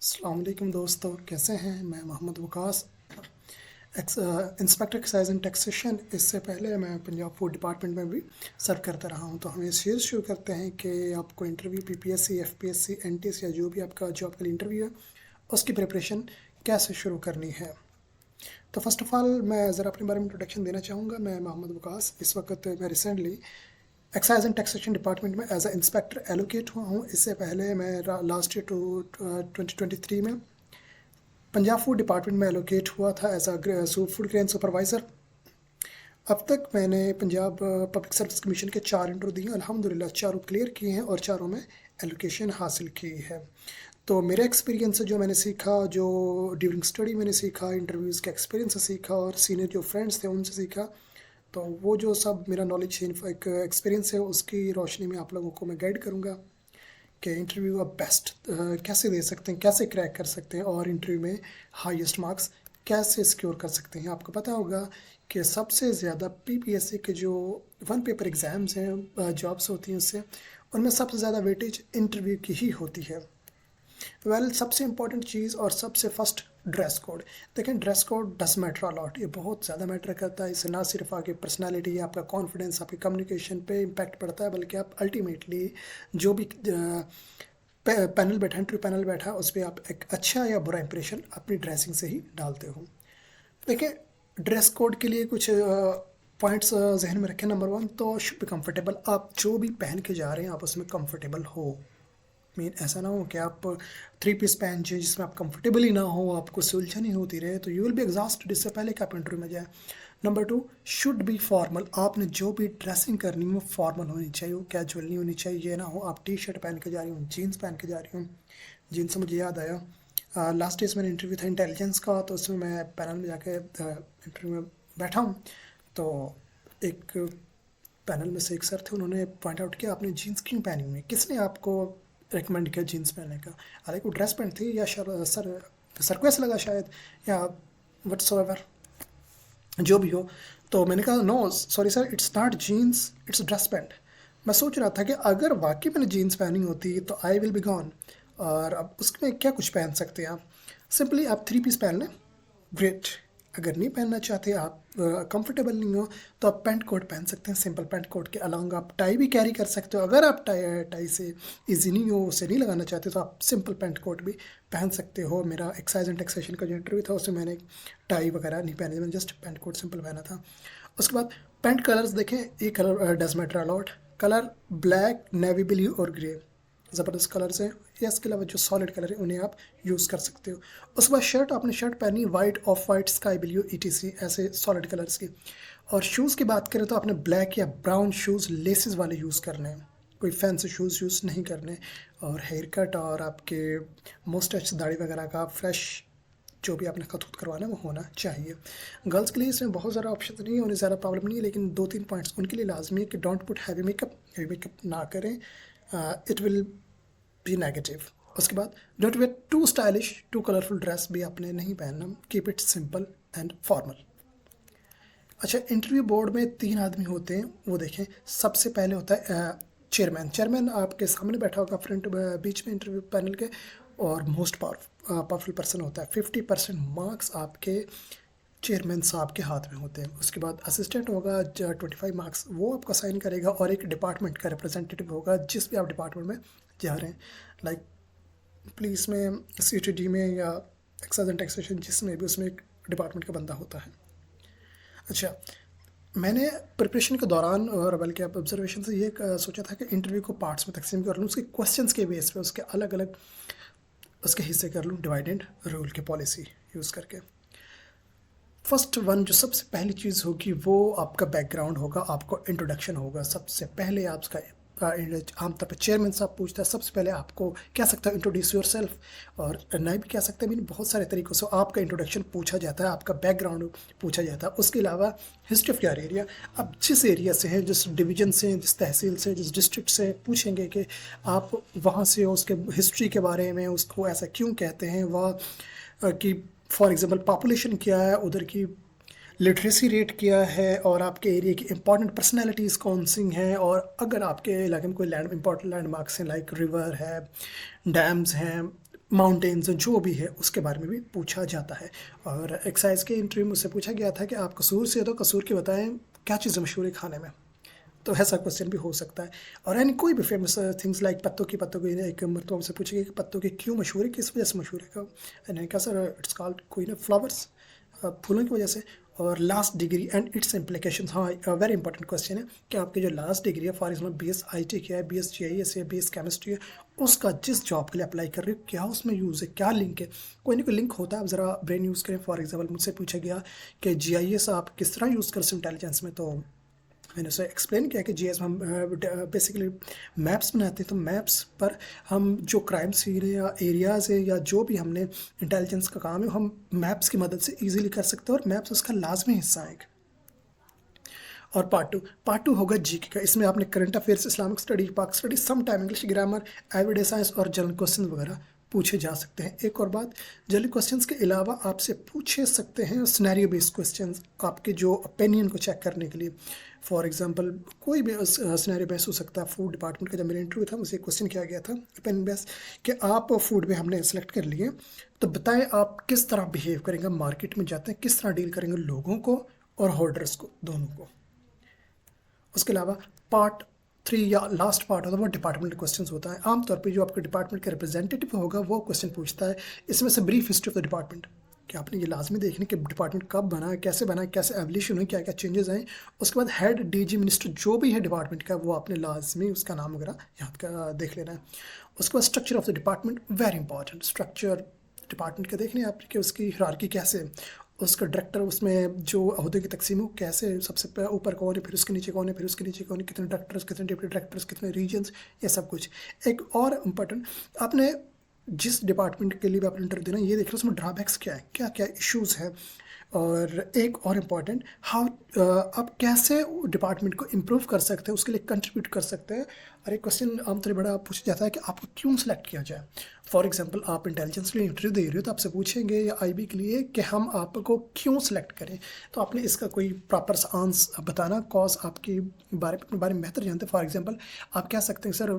अस्सलाम वालेकुम दोस्तों, कैसे हैं? मैं Mohammad Waqas, inspector excise and taxation. इससे पहले मैं पंजाब फूड डिपार्टमेंट में भी सर्व करता रहा हूं। तो हम ये सीरीज़ शुरू करते हैं कि आपको इंटरव्यू पीपीएससी, एफपीएससी, एनटीएस या जो भी आपका जॉब के लिए इंटरव्यू है उसकी प्रिपरेशन कैसे शुरू करनी है। तो फर्स्ट ऑफ़ ऑल मैं ज़रा अपने बारे में इंट्रोडक्शन देना चाहूँगा। मैं मोहम्मद वकास, इस वक्त मैं recently excise and taxation department में एज ए इंस्पेक्टर एलोकेट हुआ हूँ। इससे पहले मैं लास्ट ईयर 2023 में पंजाब फूड डिपार्टमेंट में एलोकेट हुआ था as a food grain supervisor. अब तक मैंने पंजाब पब्लिक सर्विस कमीशन के 4 इंटरव्यू दिए, अल्हम्दुलिल्लाह चारों क्लियर किए हैं और चारों में एलोकेशन हासिल की है। तो मेरे एक्सपीरियंस से जो मैंने सीखा, जो ड्यूरिंग स्टडी मैंने सीखा, इंटरव्यूज़ के एक्सपीरियंस से सीखा और सीनियर जो फ्रेंड्स थे उनसे सीखा, तो वो जो सब मेरा नॉलेज एक एक्सपीरियंस है उसकी रोशनी में आप लोगों को मैं गाइड करूँगा कि इंटरव्यू आप बेस्ट कैसे दे सकते हैं, कैसे क्रैक कर सकते हैं और इंटरव्यू में हाईएस्ट मार्क्स कैसे सिक्योर कर सकते हैं। आपको पता होगा कि सबसे ज़्यादा पीपीएससी के जो वन पेपर एग्ज़ाम्स हैं, जॉब्स होती हैं उससे, उनमें सबसे ज़्यादा वेटेज इंटरव्यू की ही होती है। सबसे इम्पॉर्टेंट चीज़ और सबसे फर्स्ट ड्रेस कोड। देखें, ड्रेस कोड डस मैटर अलॉट, ये बहुत ज़्यादा मैटर करता है। इससे ना सिर्फ आपकी पर्सनालिटी, आपका कॉन्फिडेंस, आपकी कम्युनिकेशन पे इम्पैक्ट पड़ता है, बल्कि आप अल्टीमेटली जो भी पैनल बैठा, इंटरव्यू पैनल बैठा, उस पर आप एक अच्छा या बुरा इंप्रेशन अपनी ड्रेसिंग से ही डालते हो। देखिए, ड्रेस कोड के लिए कुछ पॉइंट्स जहन में रखें। नंबर 1 तो शुड बी कंफर्टेबल। आप जो भी पहन के जा रहे हैं आप उसमें कंफर्टेबल हो। ऐसा ना हो कि आप 3 पीस पहन जाए जिसमें आप कंफर्टेबल ही ना हो, आपको सुलझन ही होती रहे, तो यू विल बी एग्जॉस्टेड इससे पहले कि आप इंटरव्यू में जाए। Number 2, should be formal. आपने जो भी ड्रेसिंग करनी है वो फॉर्मल होनी चाहिए, वो कैजुअल नहीं होनी चाहिए। ये ना हो आप टी शर्ट पहन के जा रही हूँ, जीन्स पहन के जा रही हूँ। जीन्स से मुझे याद आया, लास्ट डेज मेरा इंटरव्यू था इंटेलिजेंस का, तो उसमें मैं पैनल में जाके इंटरव्यू में बैठा हूँ। तो एक पैनल में से एक सर थे, उन्होंने पॉइंट आउट किया आपने जीन्स क्यों पहनी हुई है, किसने आपको रिकमेंड किया जीन्स पहनने का। हालांकि वो ड्रेस पैंट थी, या सर को ऐसा लगा शायद, या वट्सएवर जो भी हो। तो मैंने कहा no sorry sir, it's not jeans, it's dress pant. मैं सोच रहा था कि अगर वाकई मैंने जीन्स पहनी होती तो आई विल बी गॉन, और अब उसमें क्या कुछ पहन सकते हैं आप। सिंपली आप 3 पीस पहन लें, ग्रेट। अगर नहीं पहनना चाहते, आप कंफर्टेबल नहीं हो, तो आप पैंट कोट पहन सकते हैं। सिंपल पैंट कोट के अलावा आप टाई भी कैरी कर सकते हो। अगर आप टाई से इजी नहीं हो, उसे नहीं लगाना चाहते, तो आप सिंपल पैंट कोट भी पहन सकते हो। मेरा एक्साइज एंड टैक्सेशन का जो इंटरव्यू था उसमें मैंने टाई वगैरह नहीं पहनी, मैंने जस्ट पैंट कोट सिंपल पहना था। उसके बाद पैंट कलर्स देखें, ये colour does matter a lot. Colour black, navy blue और ग्रे ज़बरदस्त कलर्स हैं। या इसके अलावा जो सॉलिड कलर है उन्हें आप यूज़ कर सकते हो। उसके बाद शर्ट, आपने शर्ट पहनी white, of white, sky blue, etc, ऐसे सॉलिड कलर्स की। और शूज़ की बात करें तो आपने ब्लैक या ब्राउन शूज़ लेसेस वाले यूज़ करने हैं, कोई फैंसी शूज़ यूज़ नहीं करने। और हेयर कट और आपके मोस्टच, दाढ़ी वगैरह का फ्रेश जो भी आपने खतूत करवाना है वो होना चाहिए। गर्ल्स के लिए इसमें बहुत ज़्यादा ऑप्शन नहीं है, उन्हें ज़्यादा प्रॉब्लम नहीं है, लेकिन 2-3 पॉइंट्स उनके लिए लाजमी है कि don't put heavy makeup, heavy makeup ना करें, इट विल बी नेगेटिव। उसके बाद don't wear too stylish, too colourful dress भी आपने नहीं पहनना, keep it simple and formal. अच्छा, इंटरव्यू बोर्ड में 3 आदमी होते हैं, वो देखें। सबसे पहले होता है चेयरमैन। चेयरमैन आपके सामने बैठा होगा, फ्रंट बीच में इंटरव्यू पैनल के, और मोस्ट पावरफुल पर्सन होता है। 50% मार्क्स आपके चेयरमैन साहब के हाथ में होते हैं। उसके बाद असिस्टेंट होगा, 25 मार्क्स वो आपका साइन करेगा, और एक डिपार्टमेंट का रिप्रेजेंटेटिव होगा जिस भी आप डिपार्टमेंट में जा रहे हैं, लाइक पुलिस में, सीटीडी में, या एक्साइज एंड टैक्सेशन, जिसमें भी, उसमें एक डिपार्टमेंट का बंदा होता है। अच्छा, मैंने प्रिपरेशन के दौरान, और बल्कि आप ऑब्जर्वेशन से ये सोचा था कि इंटरव्यू को पार्ट्स में तकसीम कर लूँ, उसके क्वेश्चंस के बेस पे उसके अलग अलग उसके हिस्से कर लूँ, डिवाइड एंड रूल की पॉलिसी यूज़ करके। फर्स्ट वन, जो सबसे पहली चीज़ होगी वो आपका बैकग्राउंड होगा, आपको इंट्रोडक्शन होगा। सबसे पहले आपका आमतौर पर चेयरमैन साहब पूछता है, सबसे पहले आपको कह सकता है इंट्रोड्यूस योर सेल्फ, और नहीं भी कह सकते, मीन बहुत सारे तरीक़ों से आपका इंट्रोडक्शन पूछा जाता है, आपका बैकग्राउंड पूछा जाता है। उसके अलावा हिस्ट्री ऑफ योर एरिया, आप जिस एरिया से हैं, जिस डिवीज़न से, जिस तहसील से, जिस डिस्ट्रिक्ट से, पूछेंगे कि आप वहाँ से हो, उसके हिस्ट्री के बारे में, उसको ऐसा क्यों कहते हैं, वह कि फॉर एग्ज़ाम्पल पॉपुलेशन क्या है, उधर की लिटरेसी रेट क्या है, और आपके एरिया की इंपॉर्टेंट पर्सनैलिटीज़ कौन सी हैं, और अगर आपके इलाके में कोई इंपॉर्टेंट लैंडमार्क्स हैं, लाइक रिवर है, डैम्स हैं, माउंटेन्स जो भी है उसके बारे में भी पूछा जाता है। और एक्साइज के इंटरव्यू में मुझसे पूछा गया था कि आप कसूर से हो तो कसूर की बताएं क्या चीज़ मशहूर है खाने में, तो ऐसा क्वेश्चन भी हो सकता है। और यानी कोई भी फेमस थिंग्स लाइक पत्तों की एक मतलब हमसे पूछेगी कि पत्तों की क्यों मशहूर है, किस वजह से मशहूर है, यानी क्या सर इट्स कॉल्ड कोई ना फ्लावर्स, फूलों की वजह से। और last degree and it's implication, हाँ वेरी इंपॉर्टेंट क्वेश्चन है कि आपकी जो लास्ट डिग्री है, फॉर एग्जाम्पल BSIT किया है, BSGIS है, BS केमिस्ट्री है, उसका जिस जॉब के लिए अप्लाई कर रहे हो क्या उसमें यूज़ है, क्या लिंक है। कोई ना कोई लिंक होता है, आप ज़रा ब्रेन यूज़ करें। फॉर एग्जाम्पल मुझसे पूछा गया कि GIS आप किस तरह यूज़ कर सकते इंटेलिजेंस में, तो मैंने उसे एक्सप्लेन किया कि GIS में हम बेसिकली मैप्स बनाते हैं, तो मैप्स पर हम जो क्राइम सीन है या एरियाज़ है या जो भी हमने इंटेलिजेंस का काम है हम मैप्स की मदद से इजीली कर सकते हैं, और मैप्स उसका लाजमी हिस्सा है। और पार्ट टू होगा GK का। इसमें आपने current affairs, Islamic study, Pak study, some time English grammar, everyday science और जनरल क्वेश्चन वगैरह पूछे जा सकते हैं। एक और बात, जनरल क्वेश्चंस के अलावा आपसे पूछे सकते हैं सिनेरियो बेस्ड क्वेश्चंस, आपके जो ओपिनियन को चेक करने के लिए। फॉर एग्जांपल कोई भी सिनेरियो बेस्ड हो सकता है। फूड डिपार्टमेंट का जब मेरा इंटरव्यू था मुझे क्वेश्चन किया गया था ओपिनियन बेस्ड कि आप फूड में हमने सेलेक्ट कर लिए, तो बताएं आप किस तरह बिहेव करेंगे, मार्केट में जाते हैं किस तरह डील करेंगे लोगों को और होल्डर्स को, दोनों को। उसके अलावा पार्ट 3 या लास्ट पार्ट होता है वो डिपार्टमेंट क्वेश्चंस होता है। आमतौर पे जो आपके डिपार्टमेंट का रिप्रेजेंटेटिव होगा वो क्वेश्चन पूछता है, इसमें से brief history of the department, कि आपने ये लाजमी देखनी कि डिपार्टमेंट कब बना है, कैसे एवोल्यूशन हुई, क्या क्या चेंजेस आए। उसके बाद हेड DG मिनिस्टर जो भी है डिपार्टमेंट का वो आपने लाजमी उसका नाम वगैरह याद कर देख लेना है। उसके बाद structure of the department, very important. Structure department का देखने आप कि उसकी हायरार्की कैसे है, उसका डायरेक्टर, उसमें जो अहदे की तकसीम हो कैसे, सबसे ऊपर कौन है, फिर उसके नीचे कौन है, फिर उसके नीचे कौन है, कितने डायरेक्टर्स, कितने डिप्टी डायरेक्टर्स, कितने रीजन्स, ये सब कुछ। एक और इम्पोर्टेंट, आपने जिस डिपार्टमेंट के लिए भी आपने इंटरव्यू देना ये देख लो उसमें ड्रॉबैक्स क्या है, क्या क्या इश्यूज़ है। और एक और इम्पॉर्टेंट, हाउ आप कैसे डिपार्टमेंट को इम्प्रूव कर सकते हैं, उसके लिए कंट्रीब्यूट कर सकते हैं। और एक क्वेश्चन आमतौर पर बड़ा पूछा जाता है कि आपको क्यों सेलेक्ट किया जाए। फॉर एग्जांपल आप इंटेलिजेंस के लिए इंटरव्यू दे रहे हो तो आपसे पूछेंगे या IB के लिए कि हम आपको क्यों सेलेक्ट करें, तो आपने इसका कोई प्रॉपर आंसर बताना, कॉज आपके बारे में बेहतर जानते हैं। फॉर एग्जांपल आप कह सकते हैं sir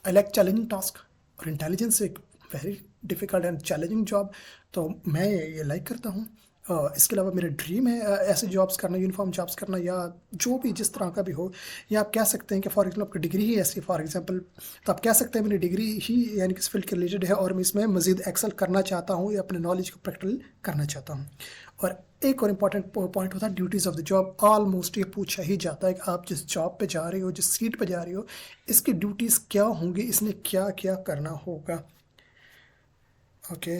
I like challenging task, और इंटेलिजेंस एक very difficult and challenging job, तो मैं ये लाइक करता हूँ। इसके अलावा मेरा ड्रीम है ऐसे जॉब्स करना, यूनिफॉर्म जॉब्स करना, या जो भी जिस तरह का भी हो। या आप कह सकते हैं कि फॉर एग्जांपल आपकी डिग्री ही ऐसी, फॉर एग्जांपल तो आप कह सकते हैं मेरी डिग्री ही यानी किस फील्ड के रिलेटेड है और मैं इसमें मज़ीद एक्सेल करना चाहता हूँ या अपने नॉलेज को प्रैक्टिकल करना चाहता हूँ। और एक और इम्पॉर्टेंट पॉइंट होता है duties of the job. Almost ये पूछा ही जाता है कि आप जिस जॉब पे जा रहे हो, जिस सीट पे जा रहे हो, इसकी ड्यूटीज़ क्या होंगी, इसमें क्या क्या करना होगा। ओके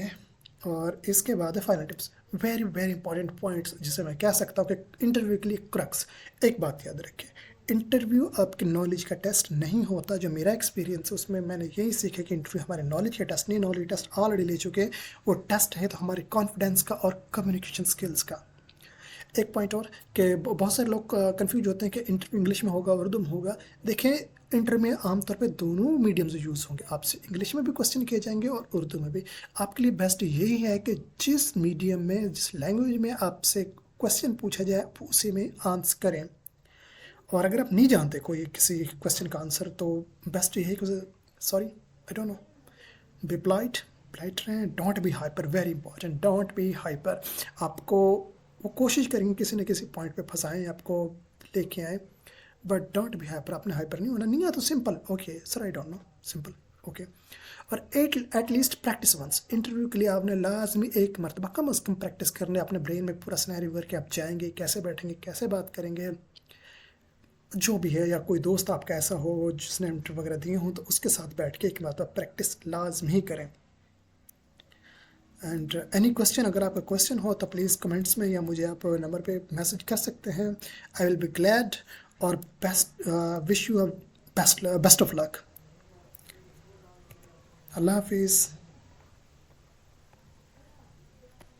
और इसके बाद है final tips, very very important points जिसे मैं कह सकता हूँ कि इंटरव्यू के लिए क्रक्स। एक बात याद रखें, इंटरव्यू आपकी नॉलेज का टेस्ट नहीं होता। जो मेरा एक्सपीरियंस है उसमें मैंने यही सीखा कि इंटरव्यू हमारे नॉलेज का टेस्ट नहीं, नॉलेज टेस्ट ऑलरेडी ले चुके हैं, वो टेस्ट है तो हमारे कॉन्फिडेंस का और कम्युनिकेशन स्किल्स का। एक पॉइंट और कि बहुत सारे लोग कंफ्यूज होते हैं कि इंटरव्यू इंग्लिश में होगा उर्दू में होगा। देखें इंटर में आमतौर पे दोनों मीडियम्स यूज़ होंगे, आपसे इंग्लिश में भी क्वेश्चन किए जाएंगे और उर्दू में भी। आपके लिए बेस्ट यही है कि जिस मीडियम में, जिस लैंग्वेज में आपसे क्वेश्चन पूछा जाए उसी में आंसर करें। और अगर आप नहीं जानते कोई किसी क्वेश्चन का आंसर तो बेस्ट यही है, sorry I don't know, be polite रहें, don't be hyper, very important, don't be hyper. आपको वो कोशिश करेंगे किसी न किसी पॉइंट पे फंसाएं, आपको लेके आए, बट डोंट बी हाइपर। आपने हाइपर नहीं होना, नहीं आता simple okay sir I don't no, simple okay. और एटलीस्ट प्रैक्टिस वंस, इंटरव्यू के लिए आपने लाजमी एक मरतबा कम अज़ कम प्रैक्टिस करने, अपने ब्रेन में पूरा सिनेरियो करके आप जाएंगे, कैसे बैठेंगे, कैसे बात करेंगे, जो भी है। या कोई दोस्त आपका ऐसा हो जिसने इंटरव्यू वगैरह दिए हों तो उसके साथ बैठ के एक मरतबा प्रैक्टिस लाजमी करें। एंड एनी क्वेश्चन, अगर आपका क्वेश्चन हो तो प्लीज़ कमेंट्स में या मुझे आप नंबर पे मैसेज कर सकते हैं। आई विल बी ग्लैड और best, wish you a best of luck. अल्लाह हाफिज़।